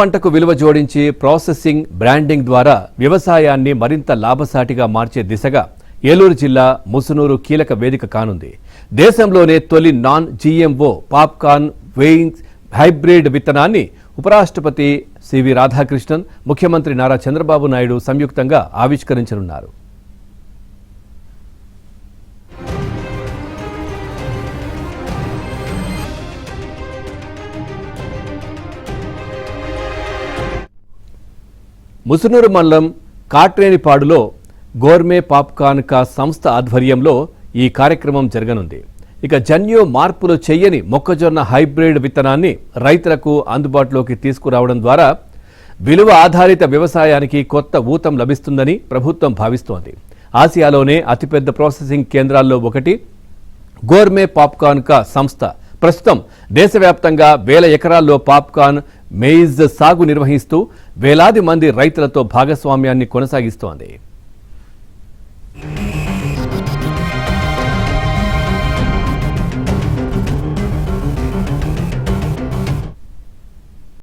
పంటకు విలువ జోడించి ప్రాసెసింగ్, బ్రాండింగ్ ద్వారా వ్యవసాయాన్ని మరింత లాభసాటిగా మార్చే దిశగా ఏలూరు జిల్లా ముసునూరు కీలక వేదిక కానుంది. దేశంలోనే తొలి నాన్ జీఎంఓ పాప్కార్న్ వెయింగ్స్ హైబ్రిడ్ విత్తనాన్ని ఉపరాష్ట్రపతి సివి రాధాకృష్ణన్, ముఖ్యమంత్రి నారా చంద్రబాబు నాయుడు సంయుక్తంగా ఆవిష్కరించనున్నారు. ముసునూరు మండలం కాట్రేనిపాడులో గోర్మే పాప్కార్న్ కా సంస్థ ఆధ్వర్యంలో ఈ కార్యక్రమం జరగనుంది. ఇక జన్యు మార్పులు చేయని మొక్కజొన్న హైబ్రిడ్ విత్తనాన్ని రైతులకు అందుబాటులోకి తీసుకురావడం ద్వారా విలువ ఆధారిత వ్యవసాయానికి కొత్త ఊతం లభిస్తుందని ప్రభుత్వం భావిస్తోంది. ఆసియాలోనే అతిపెద్ద ప్రాసెసింగ్ కేంద్రాల్లో ఒకటి గోర్మే పాప్కార్న్ కా సంస్థ ప్రస్తుతం దేశవ్యాప్తంగా 1000 ఎకరాల్లో పాప్కార్న్, మెయిజ్ సాగు నిర్వహిస్తూ వేలాది మంది రైతులతో భాగస్వామ్యాన్ని కొనసాగిస్తోంది.